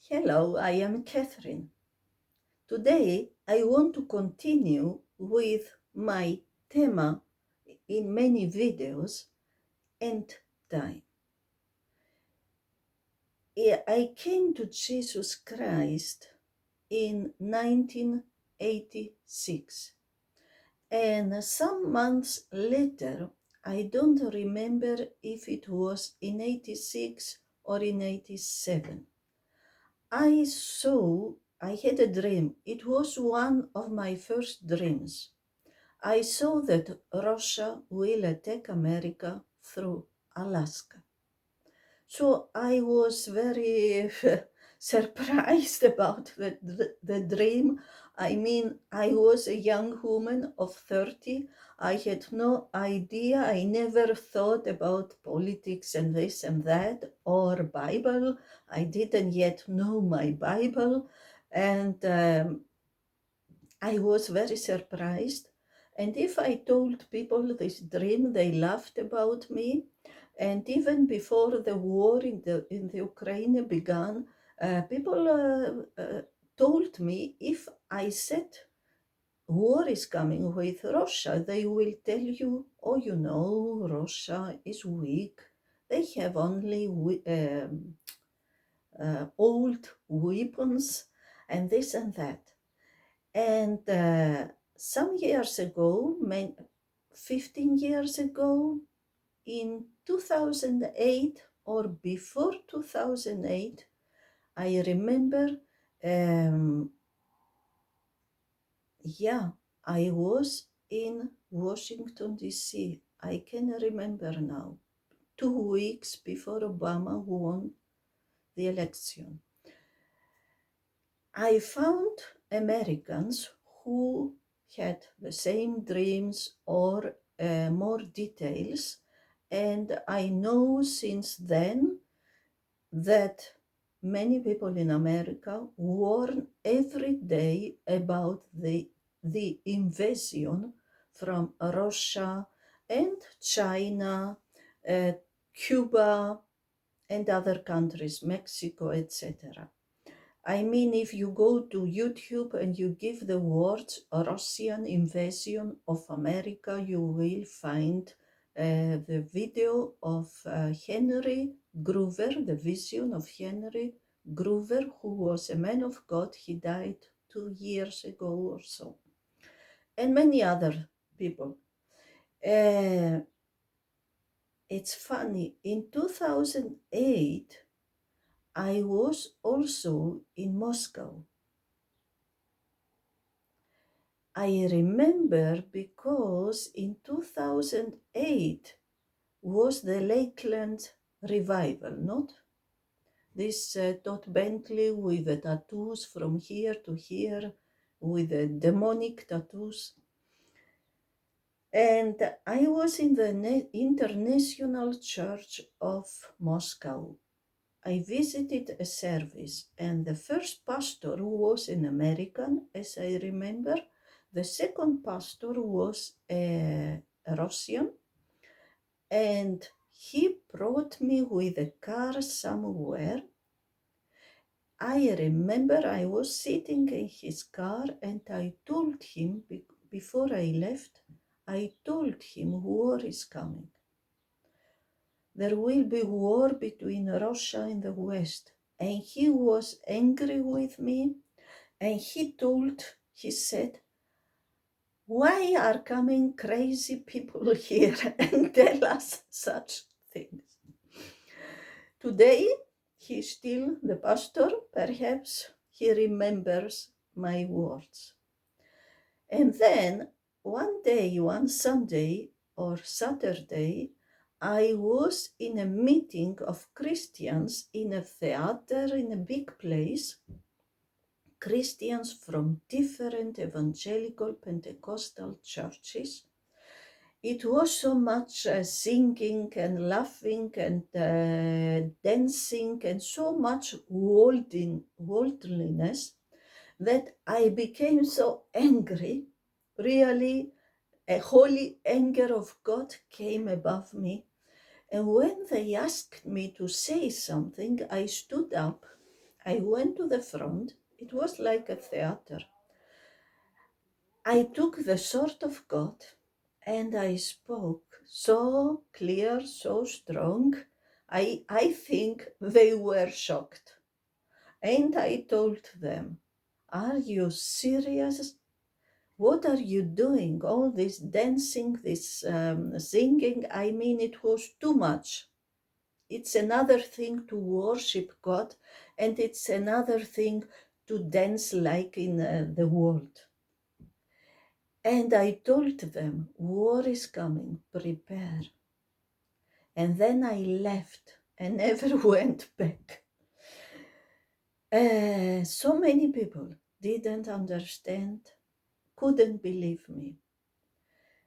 Hello, I am Catherine. Today I want to continue with my theme in many videos, End Time. I came to Jesus Christ in 1986, and some months later, I don't remember if it was in 86 or in 87. I had a dream. It was one of my first dreams. I saw that Russia will attack America through Alaska. So I was very surprised about the dream. I mean, I was a young woman of 30. I had no idea. I never thought about politics and this and that or Bible. I didn't yet know my Bible. And I was very surprised. And if I told people this dream, they laughed about me. And even before the war in the Ukraine began, people told me if I said war is coming with Russia, they will tell you, oh, you know, Russia is weak. They have only old weapons and this and that. And some years ago, 15 years ago, in 2008 or before 2008, I remember, um, I was in Washington, D.C. I can remember now, 2 weeks before Obama won the election. I found Americans who had the same dreams or more details, and I know since then that many people in America warn every day about the invasion from Russia and China, Cuba, and other countries, Mexico, etc. I mean, if you go to YouTube and you give the words Russian invasion of America, you will find the video of Henry Groover, the vision of Henry Groover, who was a man of God. He died 2 years ago or so, and many other people. It's funny, in 2008, I was also in Moscow. I remember because in 2008 was the Lakeland revival, not? This Todd Bentley with the tattoos from here to here, with the demonic tattoos. And I was in the International Church of Moscow. I visited a service, and the first pastor was an American, as I remember. The second pastor was a Russian, and he brought me with a car somewhere. I remember I was sitting in his car, and I told him, before I left, I told him war is coming. There will be war between Russia and the West. And he was angry with me, and he said, why are coming crazy people here and tell us such things? Today, he's still the pastor. Perhaps he remembers my words. And then one day, one Sunday or Saturday, I was in a meeting of Christians in a theater in a big place. Christians from different evangelical Pentecostal churches. It was so much singing and laughing and dancing and so much worldliness that I became so angry. Really, a holy anger of God came above me. And when they asked me to say something, I stood up. I went to the front. It was like a theater. I took the sword of God and I spoke so clear, so strong. I think they were shocked. And I told them, "Are you serious? What are you doing? All this dancing, this singing, I mean, it was too much. It's another thing to worship God, and it's another thing to dance like in the world." And I told them, war is coming, prepare. And then I left and never went back. So many people didn't understand, couldn't believe me.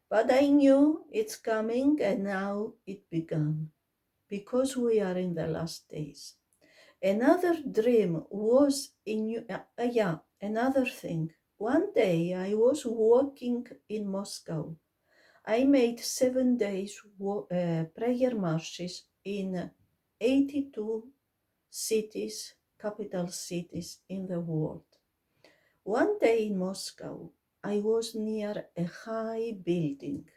But I knew it's coming, and now it began, because we are in the last days. Another dream was another thing. One day I was walking in Moscow. I made 7 days prayer marches in 82 cities, capital cities in the world. One day in Moscow, I was near a high building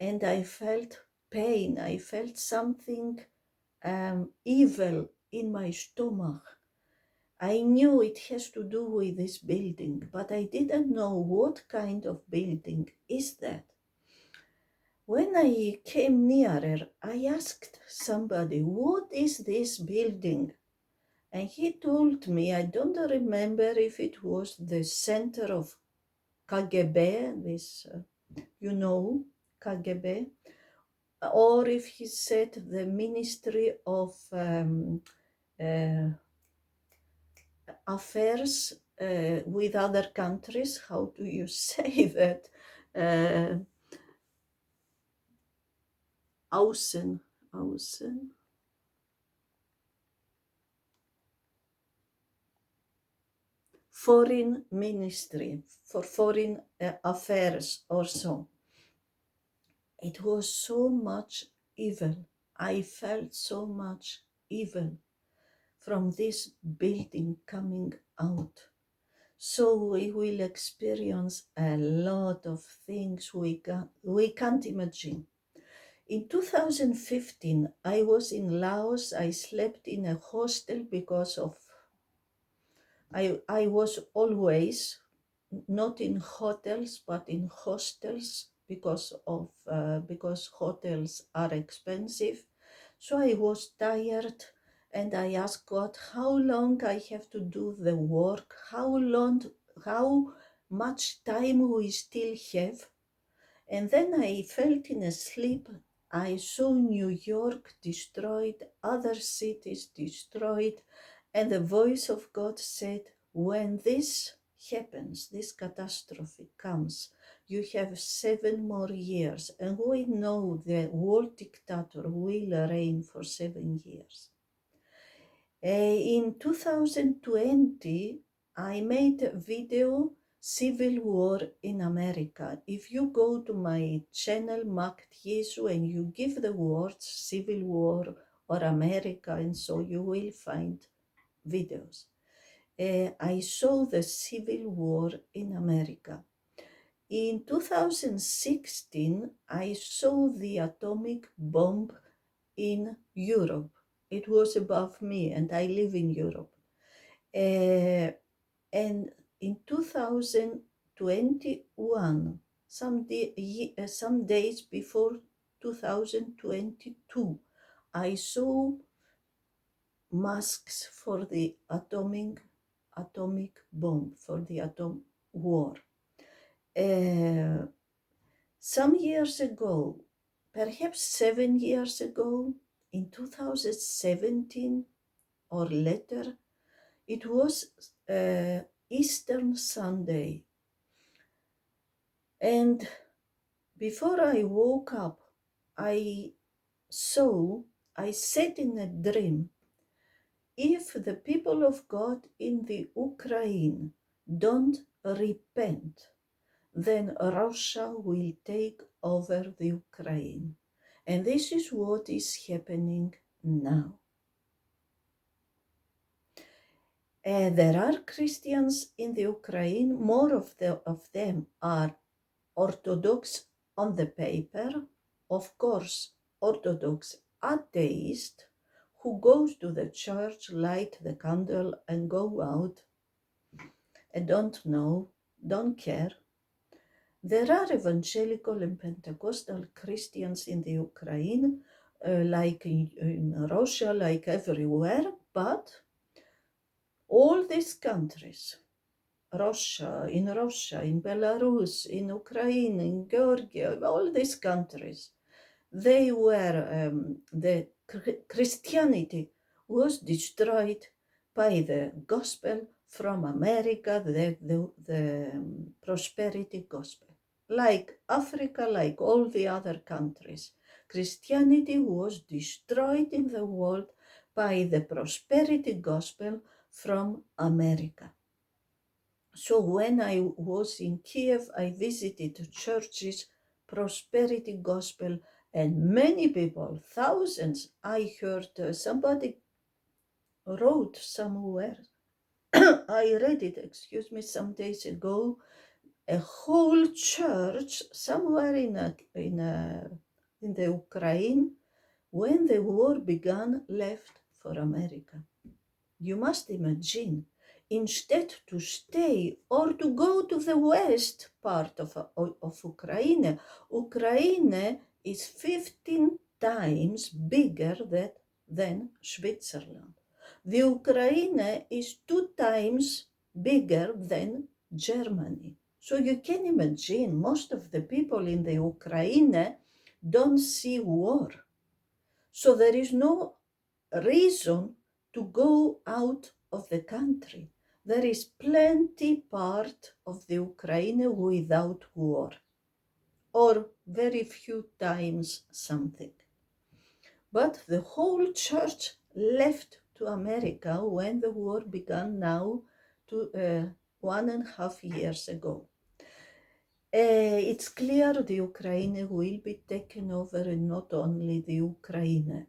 and I felt pain. I felt something evil in my stomach. I knew it has to do with this building, but I didn't know what kind of building is that. When I came nearer, I asked somebody, "What is this building?" And he told me, I don't remember if it was the center of KGB, this, KGB, or if he said the Ministry of Affairs with other countries. How do you say that? Außen. Foreign Ministry, for Foreign Affairs or so. It was so much evil. I felt so much evil from this building coming out. So we will experience a lot of things we can't imagine. In 2015, I was in Laos. I slept in a hostel because of I was always not in hotels but in hostels because hotels are expensive. So I was tired and I asked God how long I have to do the work, how much time we still have. And then I felt in a sleep. I saw New York destroyed, other cities destroyed, and the voice of God said, when this happens, this catastrophe comes, you have 7 more years. And we know the world dictator will reign for 7 years. In 2020, I made a video, Civil War in America. If you go to my channel, Makt Jesu, and you give the words Civil War or America, and so you will find videos. I saw the Civil War in America. In 2016, I saw the atomic bomb in Europe. It was above me, and I live in Europe. And in 2021, some days before 2022, I saw masks for the atomic bomb, for the atom war. Some years ago, perhaps 7 years ago, in 2017 or later, it was Easter Sunday. And before I woke up, I said in a dream, if the people of God in the Ukraine don't repent, then Russia will take over the Ukraine. And this is what is happening now. There are Christians in the Ukraine. More of them are Orthodox on the paper, of course, Orthodox atheist who goes to the church, light the candle and go out and don't know, don't care. There are evangelical and Pentecostal Christians in the Ukraine, like in Russia, like everywhere, but all these countries, Russia, in Belarus, in Ukraine, in Georgia, all these countries, they were, the Christianity was destroyed by the gospel from America, the prosperity gospel. Like Africa, like all the other countries, Christianity was destroyed in the world by the prosperity gospel from America. So when I was in Kiev, I visited churches, prosperity gospel, and many people, thousands, I heard somebody wrote somewhere, I read it, some days ago, a whole church somewhere in the Ukraine, when the war began, left for America. You must imagine, instead to stay or to go to the west part of Ukraine, Ukraine is 15 times bigger than Switzerland. The Ukraine is 2 times bigger than Germany. So you can imagine most of the people in the Ukraine don't see war. So there is no reason to go out of the country. There is plenty part of the Ukraine without war, or very few times something. But the whole church left to America when the war began now to 1.5 years ago. It's clear the Ukraine will be taken over, and not only the Ukraine.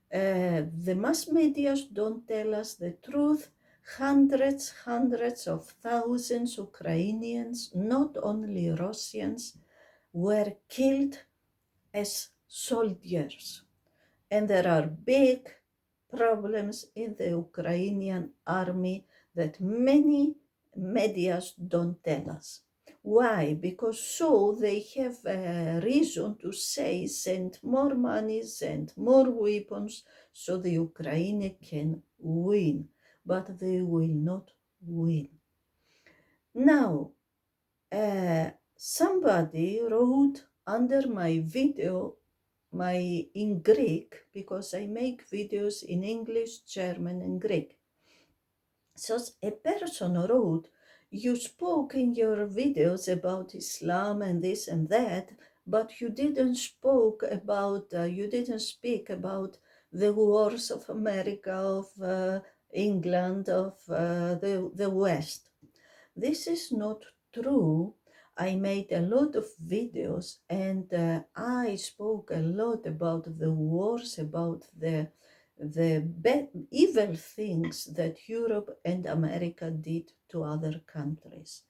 The mass media don't tell us the truth. Hundreds of thousands Ukrainians, not only Russians, were killed as soldiers. And there are big problems in the Ukrainian army that many medias don't tell us. Why? Because so they have a reason to say send more money, send more weapons, so the Ukraine can win. But they will not win. Now, somebody wrote under my video, in Greek, because I make videos in English, German, and Greek. So a person wrote, you spoke in your videos about Islam and this and that, but you didn't speak about the wars of America, of England, of the West. This is not true. I made a lot of videos, and I spoke a lot about the wars, about the evil things that Europe and America did to other countries.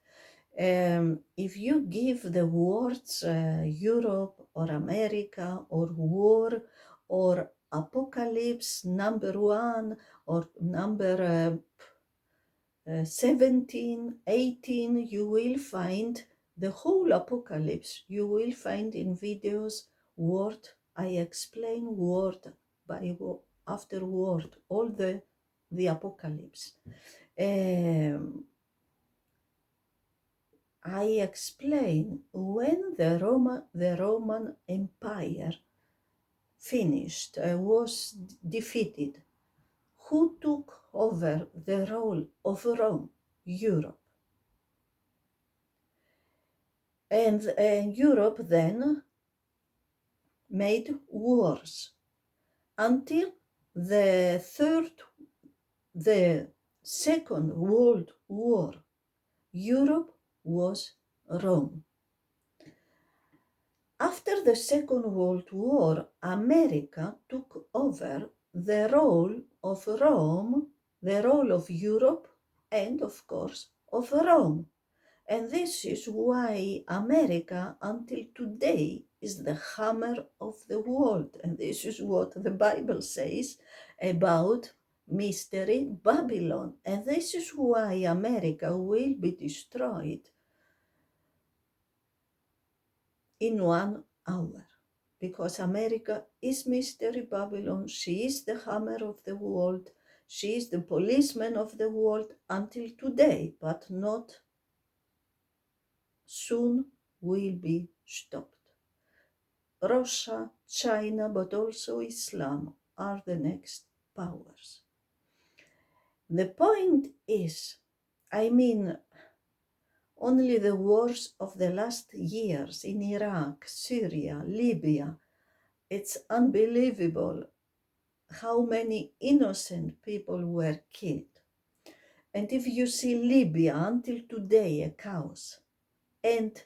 If you give the words Europe or America or war or apocalypse number 1 or number 17, 18, you will find the whole apocalypse. You will find in videos word, I explain word by after word, all the apocalypse. I explain when the Roman Empire finished, was defeated, who took over the role of Rome? Europe. And Europe then made wars until the Second World War. Europe was Rome. After the Second World War, America took over the role of Rome, the role of Europe, and of course of Rome. And this is why America until today is the hammer of the world. And this is what the Bible says about Mystery Babylon. And this is why America will be destroyed in 1 hour. Because America is Mystery Babylon. She is the hammer of the world. She is the policeman of the world until today, but not soon will be stopped. Russia, China, but also Islam are the next powers. The point is, only the wars of the last years in Iraq, Syria, Libya, it's unbelievable how many innocent people were killed. And if you see Libya until today, a chaos. And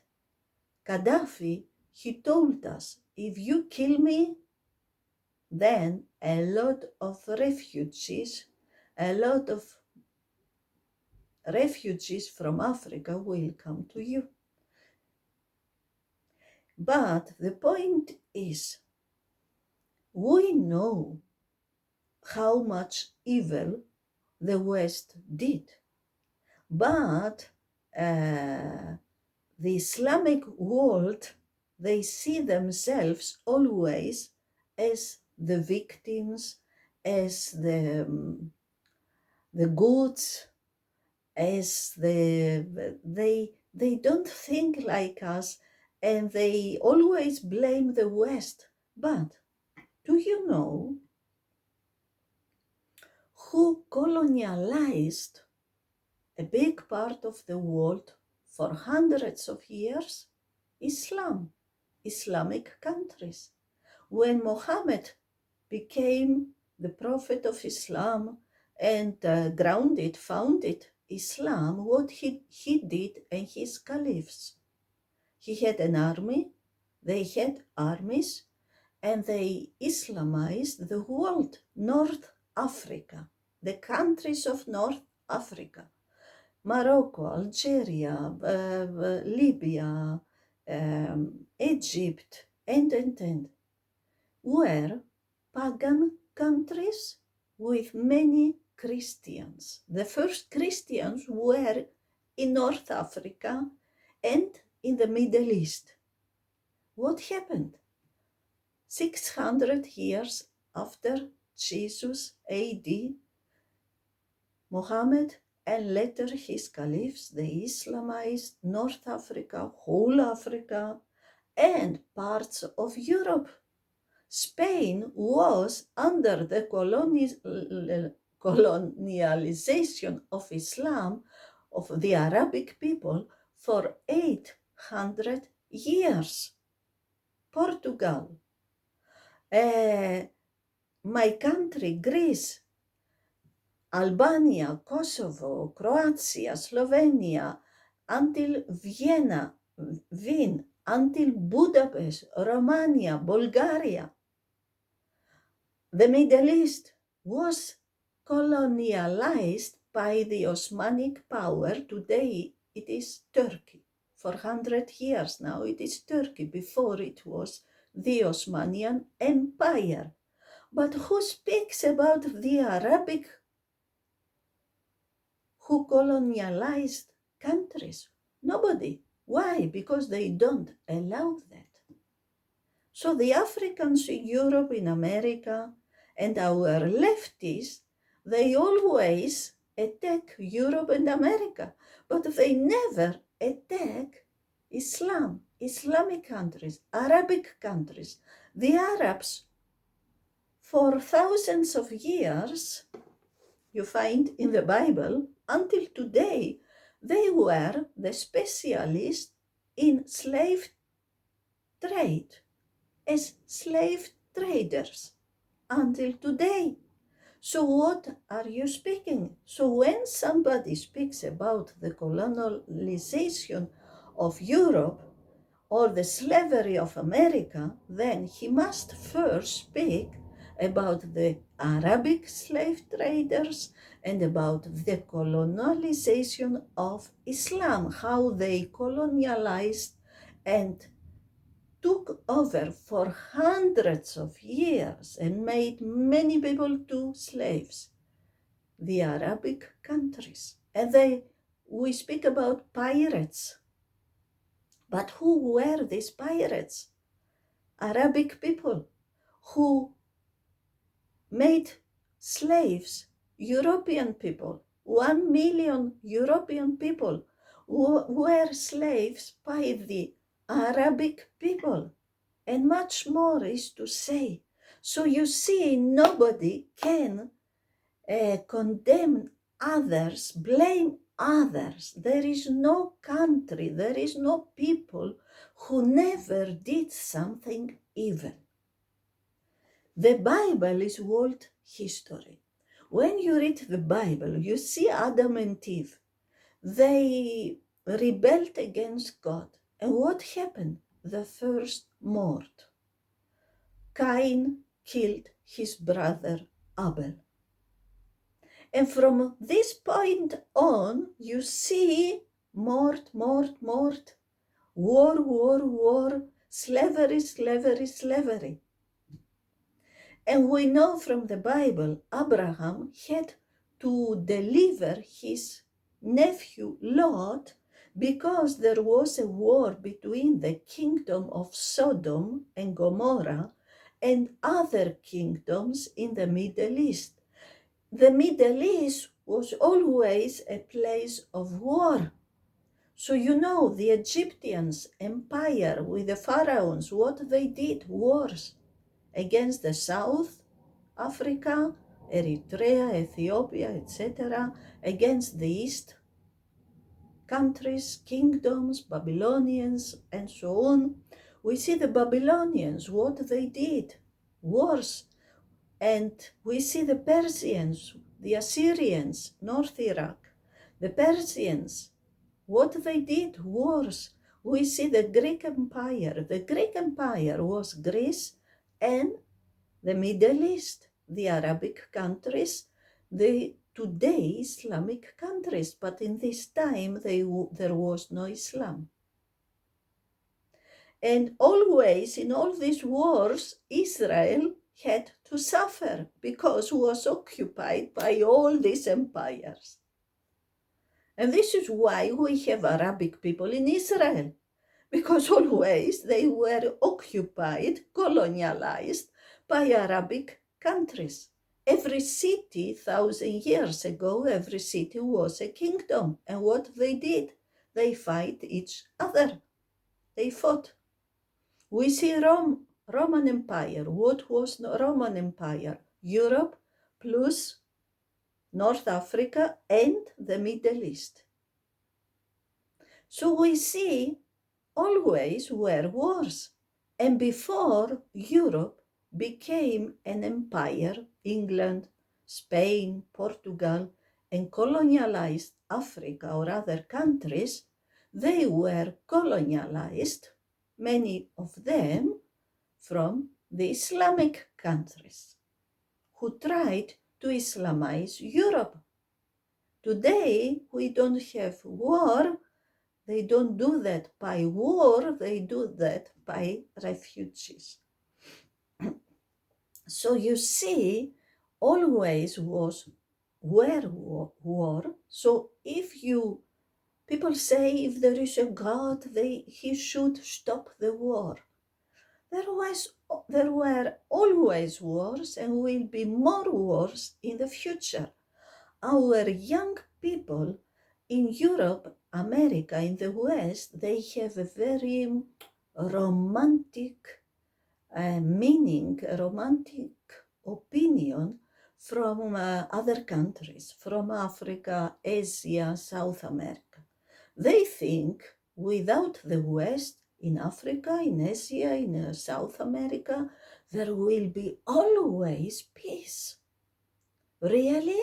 Gaddafi, he told us, if you kill me, then a lot of refugees from Africa will come to you. But the point is, we know how much evil the West did. But the Islamic world, they see themselves always as the victims, as the goods, as they don't think like us, and they always blame the West. But do you know who colonialized a big part of the world for hundreds of years? Islam, Islamic countries. When Muhammad became the prophet of Islam and founded Islam, what he did and his caliphs, he had an army, they had armies, and they Islamized the world. North Africa, the countries of North Africa, Morocco, Algeria, Libya, Egypt, and were pagan countries with many Christians. The first Christians were in North Africa and in the Middle East. What happened? 600 years after Jesus AD, Muhammad and later his caliphs, they Islamized North Africa, whole Africa, and parts of Europe. Spain was under the colonialization of Islam, of the Arabic people, for 800 years. Portugal, my country, Greece, Albania, Kosovo, Croatia, Slovenia, until Vienna, Wien, until Budapest, Romania, Bulgaria. The Middle East was colonialized by the Osmanic power. Today it is Turkey. For 100 years now it is Turkey. Before it was the Osmanian Empire. But who speaks about the Arabic who colonialized countries? Nobody. Why? Because they don't allow that. So the Africans in Europe, in America, and our leftists, they always attack Europe and America, but they never attack Islam, Islamic countries, Arabic countries. The Arabs, for thousands of years, you find in the Bible, until today, they were the specialists in slave trade, as slave traders, until today. So what are you speaking? So when somebody speaks about the colonialization of Europe or the slavery of America, then he must first speak about the Arabic slave traders, and about the colonialization of Islam, how they colonialized and took over for hundreds of years and made many people to slaves, the Arabic countries. And we speak about pirates. But who were these pirates? Arabic people who made slaves, European people. 1 million European people were slaves by the Arabic people. And much more is to say. So you see, nobody can condemn others, blame others. There is no country, there is no people who never did something evil. The Bible is world history. When you read the Bible, you see Adam and Eve. They rebelled against God. And what happened? The first murder. Cain killed his brother Abel. And from this point on, you see war, slavery. And we know from the Bible, Abraham had to deliver his nephew Lot because there was a war between the kingdom of Sodom and Gomorrah and other kingdoms in the Middle East. The Middle East was always a place of war. So you know, the Egyptians empire with the pharaohs, what they did, wars against the South Africa, Eritrea, Ethiopia, etc., against the East countries, kingdoms, Babylonians, and so on. We see the Babylonians, what they did, wars. And we see the Persians, the Assyrians, North Iraq, the Persians, what they did, wars. We see the Greek Empire. The Greek Empire was Greece and the Middle East, the Arabic countries, the today Islamic countries, but in this time there was no Islam. And always in all these wars, Israel had to suffer because it was occupied by all these empires. And this is why we have Arabic people in Israel, because always they were occupied, colonialized by Arabic countries. Every city, 1,000 years ago, every city was a kingdom. And what they did, they fight each other. They fought. We see Roman Empire. What was the Roman Empire? Europe plus North Africa and the Middle East. So we see always were wars. And before Europe became an empire, England, Spain, Portugal, and colonialized Africa or other countries, they were colonialized, many of them, from the Islamic countries who tried to Islamize Europe. Today, we don't have war. They don't do that by war, they do that by refugees. So you see, always were war. So if people say if there is a God, he should stop the war. There were always wars and will be more wars in the future. Our young people in Europe, America, in the West, they have a very romantic meaning, a romantic opinion from other countries, from Africa, Asia, South America. They think without the West, in Africa, in Asia, in South America, there will be always peace. Really?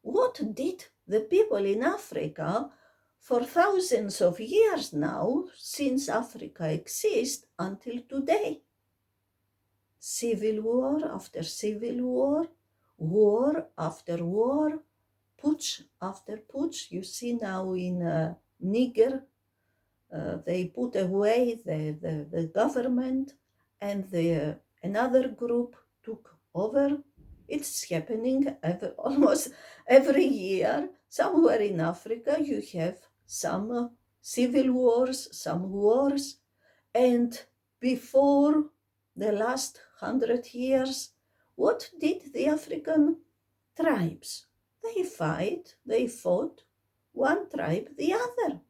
What did the people in Africa for thousands of years now, since Africa exists until today? civil war after civil war, war after war, putsch after putsch. You see now in Niger, they put away the government and another group took over. It's happening almost every year. Somewhere in Africa you have some civil wars, some wars, and before the last 100 years, what did the African tribes? They fought, one tribe the other.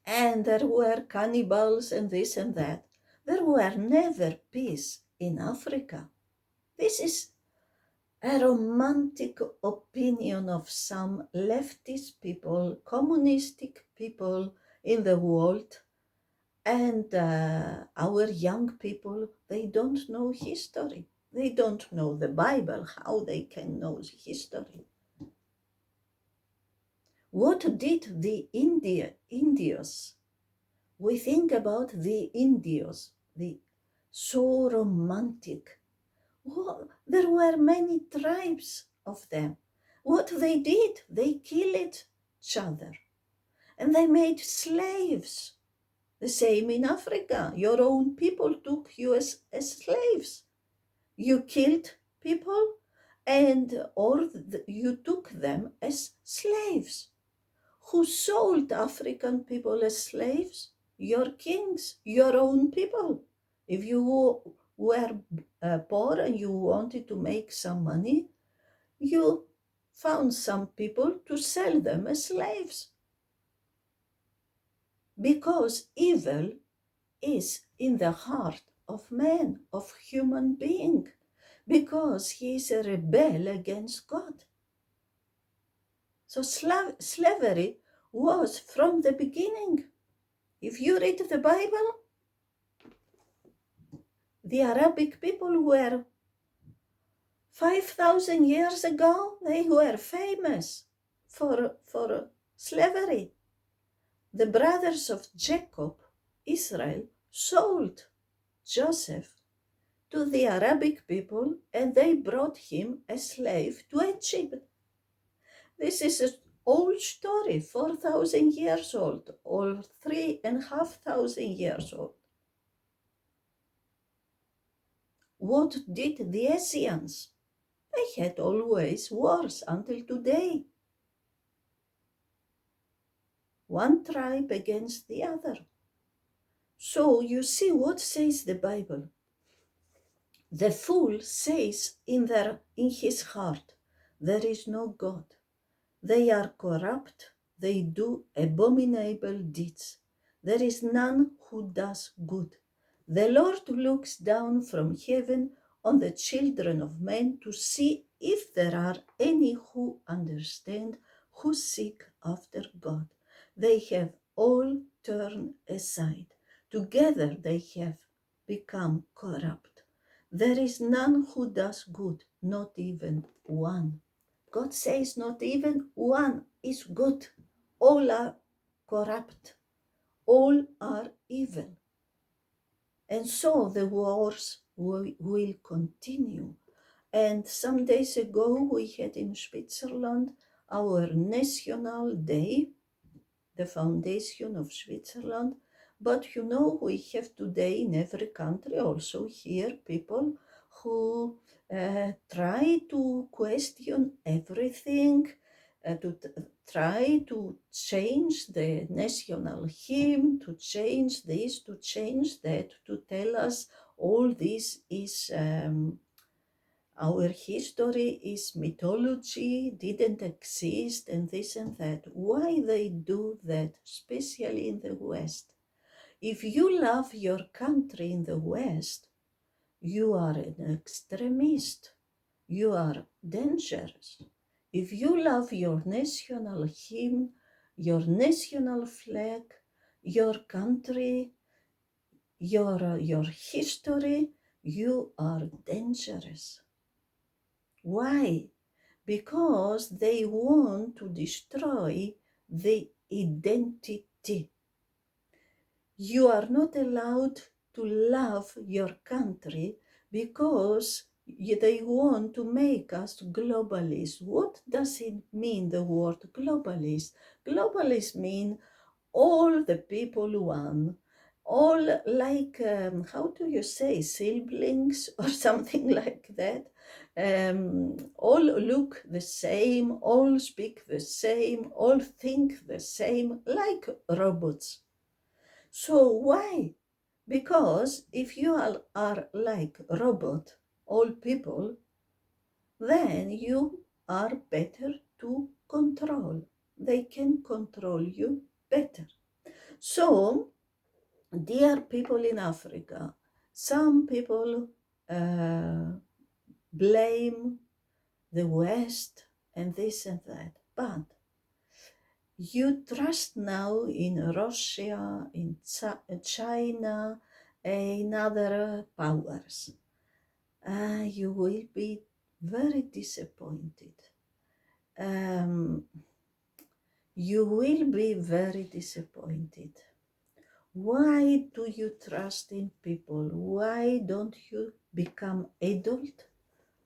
And there were cannibals and this and that. There were never peace in Africa. This is a romantic opinion of some leftist people, communistic people in the world, and our young people, they don't know history. They don't know the Bible. How they can know history? What did the Indios? We think about the Indios, the so romantic. Well, there were many tribes of them. What they did, they killed each other and they made slaves. The same in Africa. Your own people took you as slaves. You killed people or you took them as slaves. Who sold African people as slaves? Your kings, your own people. If you were poor and you wanted to make some money, you found some people to sell them as slaves. Because evil is in the heart of man, of human being, because he is a rebel against God. So slavery was from the beginning. If you read the Bible, the Arabic people were 5,000 years ago, they were famous for slavery. The brothers of Jacob, Israel, sold Joseph to the Arabic people and they brought him a slave to Egypt. This is an old story, 4,000 years old or 3,500 years old. What did the Asians? They had always wars until today. One tribe against the other. So you see what says the Bible. The fool says in his heart, there is no God. They are corrupt, they do abominable deeds. There is none who does good. The Lord looks down from heaven on the children of men to see if there are any who understand, who seek after God. They have all turned aside. Together they have become corrupt. There is none who does good, not even one. God says not even one is good. All are corrupt. All are evil. And so the wars will continue. And some days ago we had in Switzerland our National Day, the foundation of Switzerland. But you know, we have today in every country, also here, people who try to question everything, to try to change the national hymn, to change this, to change that, to tell us all this is our history is mythology, didn't exist, and this and that. Why they do that, especially in the West? If you love your country in the West, you are an extremist. You are dangerous. If you love your national hymn, your national flag, your country, your history, you are dangerous. Why? Because they want to destroy the identity. You are not allowed to love your country because they want to make us globalists. What does it mean, the word globalist? Globalist means all the people one, all like, how do you say, siblings or something like that. All look the same, all speak the same, all think the same, like robots. So why? Because if you are like robot, all people, then you are better to control. They can control you better. So, dear people in Africa, some people uh, blame the West and this and that, but you trust now in Russia, in China, in other powers. You will be very disappointed. You will be very disappointed. Why do you trust in people? Why don't you become adult,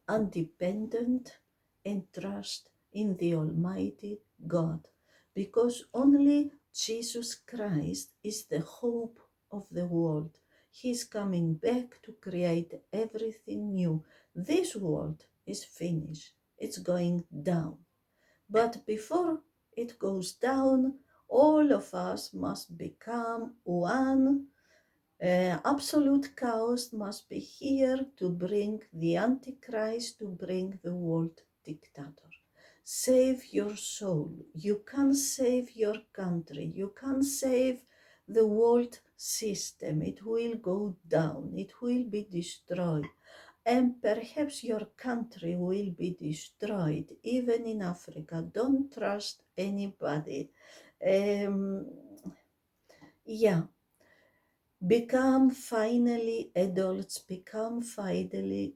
independent, and trust in the Almighty God? Because only Jesus Christ is the hope of the world. He's coming back to create everything new. This world is finished. It's going down. But before it goes down, all of us must become one. Absolute chaos must be here to bring the Antichrist, to bring the world dictator. Save your soul. You can save your country. You can save the world system. It will go down. It will be destroyed. And perhaps your country will be destroyed, even in Africa. Don't trust anybody. Um, yeah, become finally adults, become finally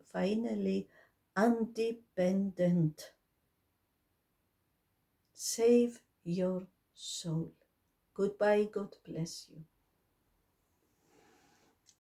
independent. Save your soul. Goodbye, God bless you.